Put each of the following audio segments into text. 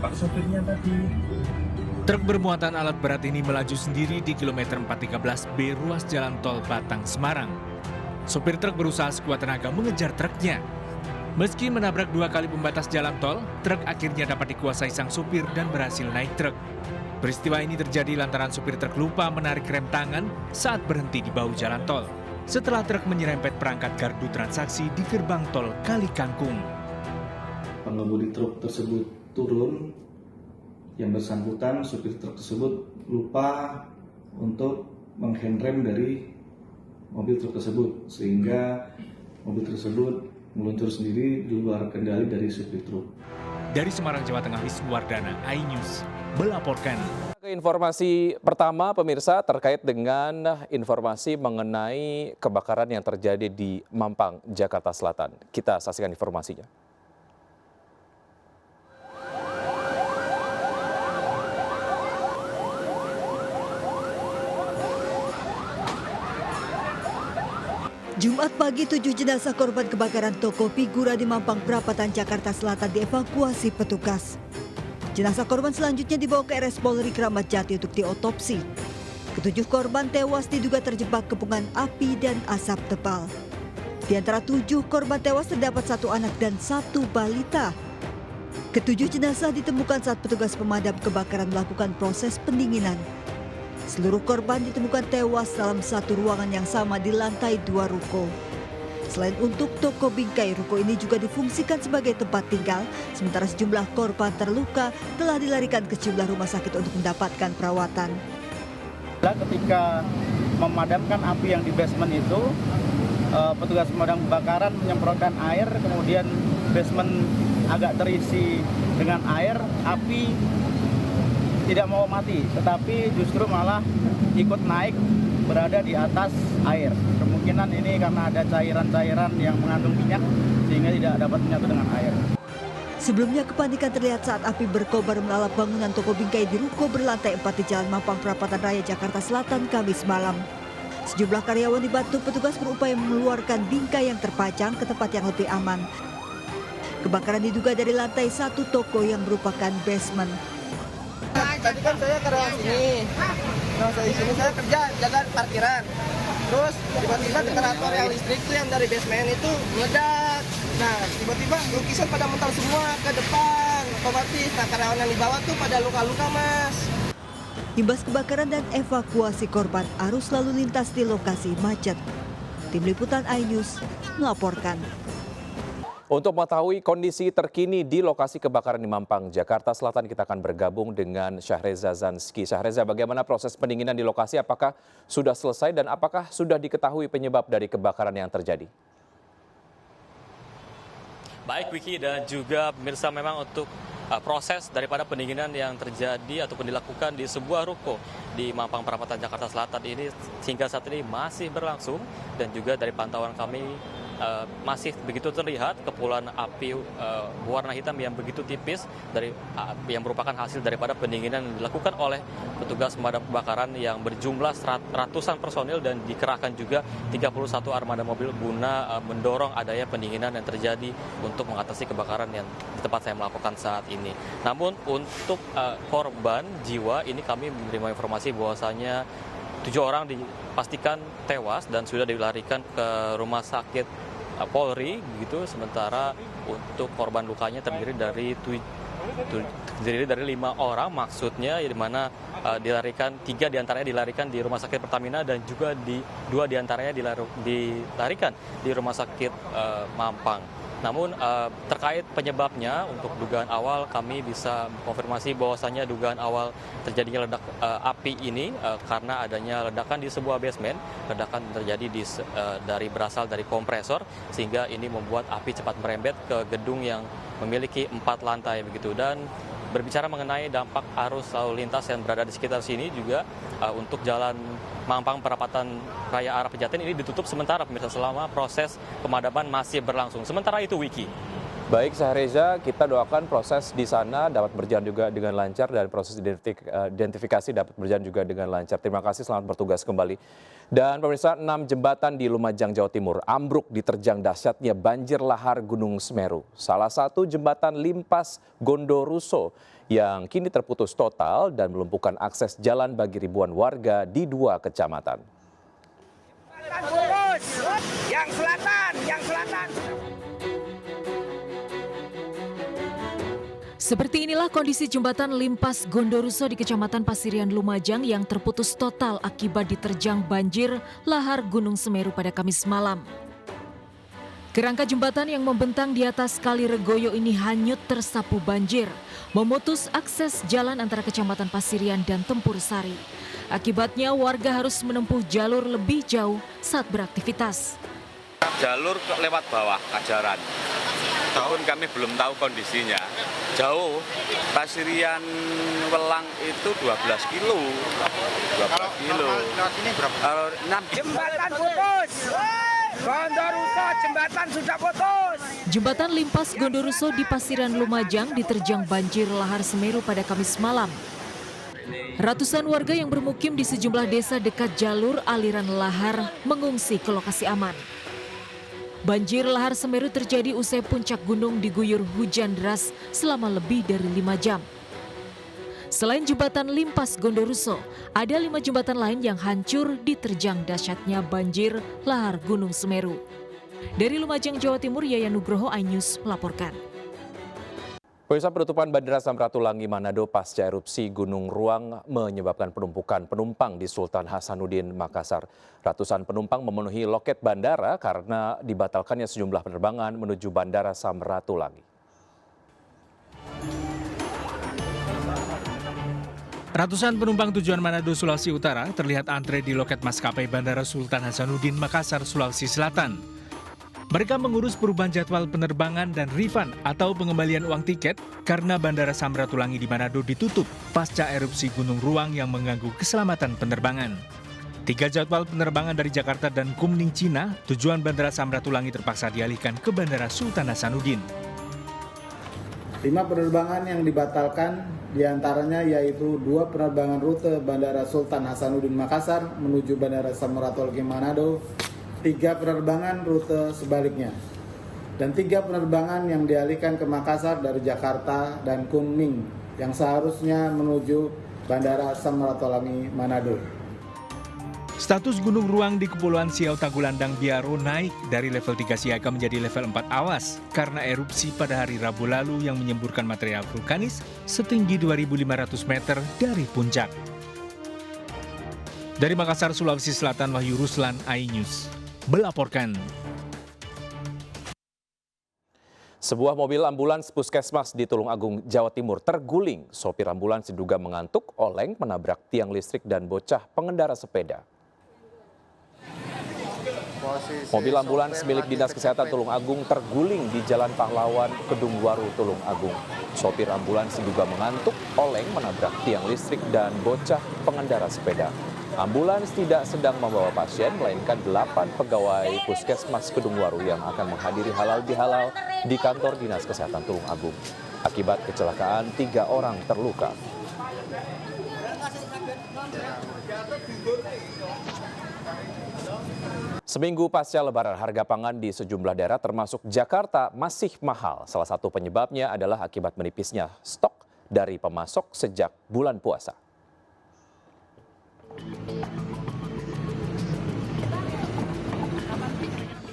Pak sopirnya tadi. Truk bermuatan alat berat ini melaju sendiri di kilometer 413B ruas jalan tol Batang, Semarang. Sopir truk berusaha sekuat tenaga mengejar truknya. Meski menabrak 2 kali pembatas jalan tol, truk akhirnya dapat dikuasai sang supir dan berhasil naik truk. Peristiwa ini terjadi lantaran supir truk lupa menarik rem tangan saat berhenti di bahu jalan tol, setelah truk menyerempet perangkat gardu transaksi di gerbang tol Kali Kangkung. Pengemudi truk tersebut turun, yang bersangkutan supir truk tersebut lupa untuk menghandrem dari mobil truk tersebut, sehingga mobil tersebut meluncur sendiri di luar kendali dari supir truk. Dari Semarang, Jawa Tengah, Wisnuwardana, iNews melaporkan. Ke informasi pertama, pemirsa, terkait dengan informasi mengenai kebakaran yang terjadi di Mampang, Jakarta Selatan. Kita saksikan informasinya. Jumat pagi, 7 jenazah korban kebakaran toko Figura di Mampang Perapatan, Jakarta Selatan dievakuasi petugas. Jenazah korban selanjutnya dibawa ke RS Polri Kramat Jati untuk diotopsi. Ketujuh korban tewas diduga terjebak kepungan api dan asap tebal. Di antara 7 korban tewas terdapat 1 anak dan 1 balita. Ketujuh jenazah ditemukan saat petugas pemadam kebakaran melakukan proses pendinginan. Seluruh korban ditemukan tewas dalam satu ruangan yang sama di lantai 2 ruko. Selain untuk toko bingkai, ruko ini juga difungsikan sebagai tempat tinggal, sementara sejumlah korban terluka telah dilarikan ke sejumlah rumah sakit untuk mendapatkan perawatan. Ketika memadamkan api yang di basement itu, petugas pemadam kebakaran menyemprotkan air, kemudian basement agak terisi dengan air, api tidak mau mati, tetapi justru malah ikut naik berada di atas air. Kemungkinan ini karena ada cairan-cairan yang mengandung minyak sehingga tidak dapat menyatu dengan air. Sebelumnya kepanikan terlihat saat api berkobar melalap bangunan toko bingkai di ruko berlantai 4 di Jalan Mampang Perapatan Raya, Jakarta Selatan, Kamis malam. Sejumlah karyawan dibantu petugas berupaya mengeluarkan bingkai yang terpajang ke tempat yang lebih aman. Kebakaran diduga dari lantai 1 toko yang merupakan basement. Tadi kan saya karyawan sini, saya di sini saya kerja jaga parkiran. Terus tiba-tiba generator yang listrik tuh yang dari basement itu meledak. Nah tiba-tiba lukisan pada mental semua ke depan, otomatis. Nah karyawan yang di bawah tuh pada luka-luka, Mas. Imbas kebakaran dan evakuasi korban, arus lalu lintas di lokasi macet. Tim Liputan iNews melaporkan. Untuk mengetahui kondisi terkini di lokasi kebakaran di Mampang, Jakarta Selatan, kita akan bergabung dengan Syahreza Zanski. Syahreza, bagaimana proses pendinginan di lokasi? Apakah sudah selesai dan apakah sudah diketahui penyebab dari kebakaran yang terjadi? Baik Wiki dan juga pemirsa, memang untuk proses daripada pendinginan yang terjadi ataupun dilakukan di sebuah ruko di Mampang Perapatan, Jakarta Selatan ini hingga saat ini masih berlangsung, dan juga dari pantauan kami masih begitu terlihat kepulan api warna hitam yang begitu tipis dari yang merupakan hasil daripada pendinginan yang dilakukan oleh petugas pemadam kebakaran yang berjumlah ratusan personil dan dikerahkan juga 31 armada mobil guna mendorong adanya pendinginan yang terjadi untuk mengatasi kebakaran yang di tempat saya melaporkan saat ini. Namun untuk korban jiwa ini kami menerima informasi bahwasanya 7 orang dipastikan tewas dan sudah dilarikan ke rumah sakit Polri begitu, sementara untuk korban lukanya terdiri dari 5 orang, maksudnya di mana dilarikan 3 diantaranya dilarikan di rumah sakit Pertamina dan juga 2 diantaranya dilarikan di rumah sakit Mampang. Namun terkait penyebabnya untuk dugaan awal kami bisa konfirmasi bahwasannya dugaan awal terjadinya ledak api ini karena adanya ledakan di sebuah basement. Ledakan terjadi berasal dari kompresor sehingga ini membuat api cepat merembet ke gedung yang memiliki 4 lantai begitu. Dan berbicara mengenai dampak arus lalu lintas yang berada di sekitar sini juga untuk jalan Mampang Perapatan Raya arah Pejaten ini ditutup sementara pemirsa selama proses pemadaman masih berlangsung. Sementara itu Wiki. Baik Syahreza, kita doakan proses di sana dapat berjalan juga dengan lancar dan proses identifikasi dapat berjalan juga dengan lancar. Terima kasih, selamat bertugas kembali. Dan pemirsa, 6 jembatan di Lumajang, Jawa Timur ambruk diterjang dahsyatnya banjir lahar Gunung Semeru. Salah satu jembatan Limpas Gondoruso yang kini terputus total dan melumpuhkan akses jalan bagi ribuan warga di 2 kecamatan. Yang selatan. Seperti inilah kondisi jembatan Limpas Gondoruso di Kecamatan Pasirian, Lumajang yang terputus total akibat diterjang banjir lahar Gunung Semeru pada Kamis malam. Kerangka jembatan yang membentang di atas Kali Regoyo ini hanyut tersapu banjir, memutus akses jalan antara Kecamatan Pasirian dan Tempur Sari. Akibatnya warga harus menempuh jalur lebih jauh saat beraktivitas. Jalur lewat bawah Kajaran. Tahun kami belum tahu kondisinya. Jauh, Pasirian Welang itu 12 kilo. 12 kilo. Kalau 6 Jembatan putus. Gondoruso jembatan sudah putus. Jembatan Limpas Gondoruso di Pasirian, Lumajang diterjang banjir lahar Semeru pada Kamis malam. Ratusan warga yang bermukim di sejumlah desa dekat jalur aliran lahar mengungsi ke lokasi aman. Banjir lahar Semeru terjadi usai puncak gunung diguyur hujan deras selama lebih dari 5 jam. Selain jembatan Limpas Gondoruso, ada 5 jembatan lain yang hancur diterjang dahsyatnya banjir lahar Gunung Semeru. Dari Lumajang, Jawa Timur, Yayan Nugroho, iNews melaporkan. Pemirsa, penutupan Bandara Samratulangi Manado pasca erupsi Gunung Ruang menyebabkan penumpukan penumpang di Sultan Hasanuddin, Makassar. Ratusan penumpang memenuhi loket bandara karena dibatalkannya sejumlah penerbangan menuju Bandara Samratulangi. Ratusan penumpang tujuan Manado, Sulawesi Utara terlihat antre di loket maskapai Bandara Sultan Hasanuddin, Makassar, Sulawesi Selatan. Mereka mengurus perubahan jadwal penerbangan dan refund atau pengembalian uang tiket karena Bandara Samratulangi di Manado ditutup pasca erupsi Gunung Ruang yang mengganggu keselamatan penerbangan. 3 jadwal penerbangan dari Jakarta dan Kunming, Cina, tujuan Bandara Samratulangi terpaksa dialihkan ke Bandara Sultan Hasanuddin. 5 penerbangan yang dibatalkan diantaranya yaitu 2 penerbangan rute Bandara Sultan Hasanuddin Makassar menuju Bandara Samratulangi Manado, 3 penerbangan rute sebaliknya, dan 3 penerbangan yang dialihkan ke Makassar dari Jakarta dan Kunming yang seharusnya menuju Bandara Samratulangi Manado. Status Gunung Ruang di Kepulauan Siau Tagulandang Biaro naik dari level 3 siaga menjadi level 4 awas karena erupsi pada hari Rabu lalu yang menyemburkan material vulkanis setinggi 2.500 meter dari puncak. Dari Makassar, Sulawesi Selatan, Wahyu Ruslan, iNews melaporkan. Sebuah mobil ambulans puskesmas di Tulungagung, Jawa Timur terguling. Sopir ambulans diduga mengantuk, oleng, menabrak tiang listrik dan bocah pengendara sepeda. Mobil ambulans milik Dinas Kesehatan Tulungagung terguling di Jalan Pahlawan, Kedungwaru, Tulungagung. Sopir ambulans diduga mengantuk, oleng, menabrak tiang listrik dan bocah pengendara sepeda. Ambulans tidak sedang membawa pasien, melainkan 8 pegawai puskesmas Kedungwaru yang akan menghadiri halal bihalal di kantor Dinas Kesehatan Tulungagung. Akibat kecelakaan, 3 orang terluka. Seminggu pasca Lebaran, harga pangan di sejumlah daerah termasuk Jakarta masih mahal. Salah satu penyebabnya adalah akibat menipisnya stok dari pemasok sejak bulan puasa.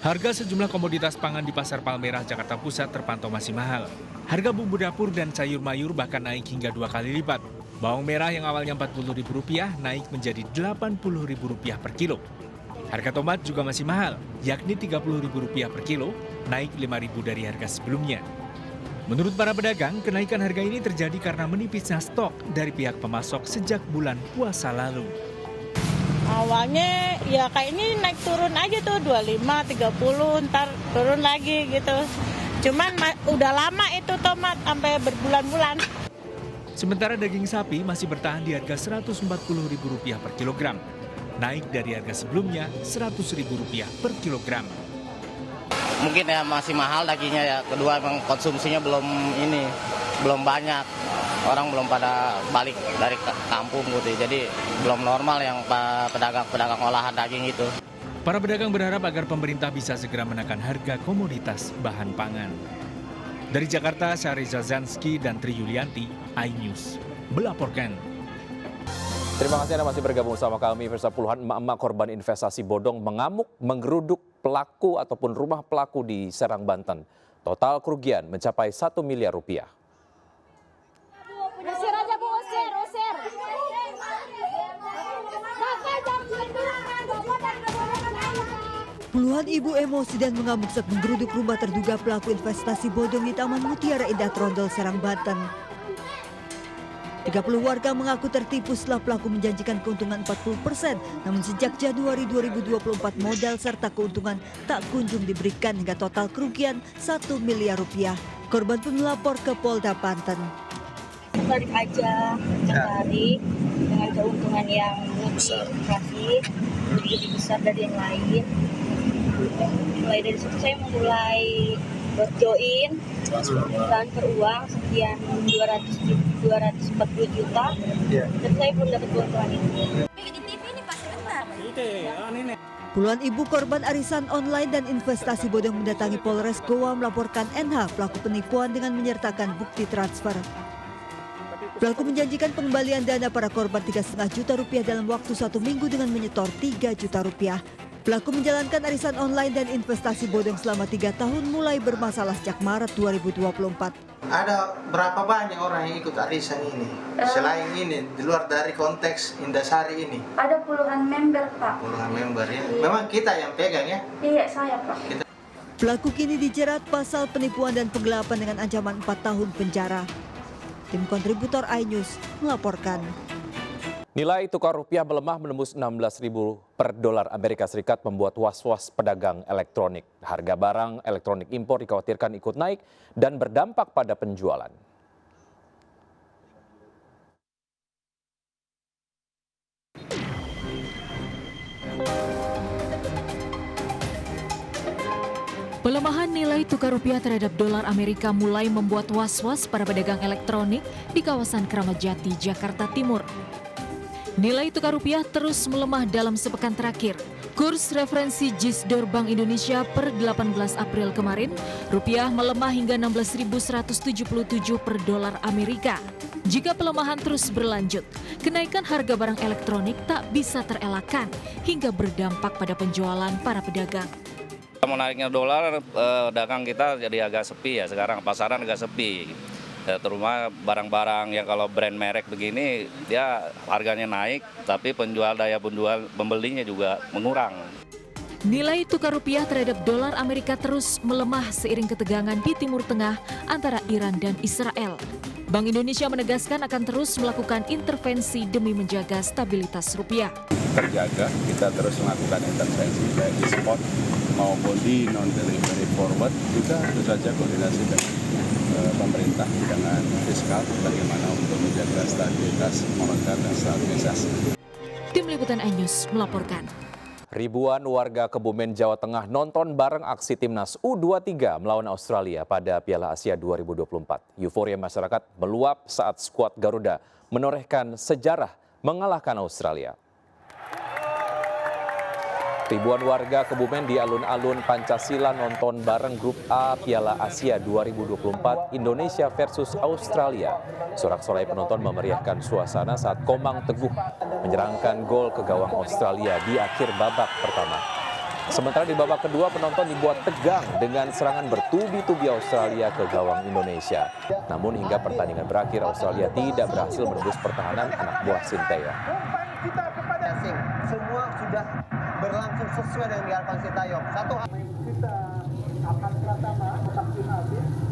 Harga sejumlah komoditas pangan di Pasar Palmerah, Jakarta Pusat terpantau masih mahal. Harga bumbu dapur dan sayur mayur bahkan naik hingga 2 kali lipat. Bawang merah yang awalnya Rp40.000 naik menjadi Rp80.000 per kilo. Harga tomat juga masih mahal, yakni Rp30.000 per kilo, naik Rp5.000 dari harga sebelumnya. Menurut para pedagang, kenaikan harga ini terjadi karena menipisnya stok dari pihak pemasok sejak bulan puasa lalu. Awalnya ya kayak ini naik turun aja tuh 25, 30, ntar turun lagi gitu. Cuman udah lama itu tomat sampai berbulan-bulan. Sementara daging sapi masih bertahan di harga Rp140.000 per kilogram, naik dari harga sebelumnya Rp100.000 per kilogram. Mungkin ya masih mahal dagingnya ya. Kedua emang konsumsinya belum banyak. Orang belum pada balik dari kampung gitu. Jadi belum normal yang pedagang olahan daging itu. Para pedagang berharap agar pemerintah bisa segera menekan harga komoditas bahan pangan. Dari Jakarta, Syahreza Zanski dan Tri Yulianti, iNews melaporkan. Terima kasih Anda masih bergabung sama kami. Puluhan emak-emak korban investasi bodong mengamuk menggeruduk pelaku ataupun rumah pelaku di Serang, Banten. Total kerugian mencapai 1 miliar rupiah. Usir aja Bu, usir. Puluhan ibu emosi dan mengamuk saat menggeruduk rumah terduga pelaku investasi bodong di Taman Mutiara Indah Trondol, Serang, Banten. 30 warga mengaku tertipu setelah pelaku menjanjikan keuntungan 40%, namun sejak Januari 2024 modal serta keuntungan tak kunjung diberikan hingga total kerugian 1 miliar rupiah. Korban pun melapor ke Polda Banten. Tarik aja, tertarik dengan keuntungan yang lebih besar dari yang lain. Mulai dari situ saya memulai join transfer uang sekian 240 juta, dan saya belum dapat keuntungan itu. Puluhan ibu korban arisan online dan investasi bodong mendatangi Polres Goa melaporkan NH pelaku penipuan dengan menyertakan bukti transfer. Pelaku menjanjikan pengembalian dana para korban 3,5 juta rupiah dalam waktu 1 minggu dengan menyetor 3 juta rupiah. Pelaku menjalankan arisan online dan investasi bodong selama 3 tahun mulai bermasalah sejak Maret 2024. Ada berapa banyak orang yang ikut arisan ini? Selain ini, di luar dari konteks Indasari ini? Ada puluhan member, Pak. Puluhan member ya? Memang kita yang pegang ya? Iya, saya, Pak. Pelaku kini dijerat pasal penipuan dan penggelapan dengan ancaman 4 tahun penjara. Tim kontributor iNews melaporkan. Nilai tukar rupiah melemah menembus 16.000 per dolar Amerika Serikat membuat was-was pedagang elektronik. Harga barang elektronik impor dikhawatirkan ikut naik dan berdampak pada penjualan. Pelemahan nilai tukar rupiah terhadap dolar Amerika mulai membuat was-was para pedagang elektronik di kawasan Kramat Jati, Jakarta Timur. Nilai tukar rupiah terus melemah dalam sepekan terakhir. Kurs referensi JISDOR Bank Indonesia per 18 April kemarin, rupiah melemah hingga 16.177 per dolar Amerika. Jika pelemahan terus berlanjut, kenaikan harga barang elektronik tak bisa terelakkan hingga berdampak pada penjualan para pedagang. Menariknya dolar, dagang kita jadi agak sepi ya sekarang, pasaran agak sepi. Terutama barang-barang yang kalau brand merek begini, dia harganya naik, tapi daya pembelinya juga mengurang. Nilai tukar rupiah terhadap dolar Amerika terus melemah seiring ketegangan di Timur Tengah antara Iran dan Israel. Bank Indonesia menegaskan akan terus melakukan intervensi demi menjaga stabilitas rupiah. Terjaga, kita terus melakukan intervensi baik di spot maupun di non-delivery forward, juga tentu saja koordinasi dengan pemerintah dengan fiskal bagaimana untuk menjaga stabilitas moneter dan stabilisasi. Tim Liputan iNews melaporkan. Ribuan warga Kebumen, Jawa Tengah nonton bareng aksi timnas U23 melawan Australia pada Piala Asia 2024. Euforia masyarakat meluap saat skuad Garuda menorehkan sejarah mengalahkan Australia. Ribuan warga Kebumen di alun-alun Pancasila nonton bareng grup A Piala Asia 2024 Indonesia versus Australia. Sorak-sorai penonton memeriahkan suasana saat Komang Teguh menyerangkan gol ke gawang Australia di akhir babak pertama. Sementara di babak kedua penonton dibuat tegang dengan serangan bertubi-tubi Australia ke gawang Indonesia. Namun hingga pertandingan berakhir Australia tidak berhasil menembus pertahanan anak buah Sinteyong. Kita kepada semua sudah berlangsung sesuai dengan diharapkan Sinteyong. Kita akan pertama tetap final.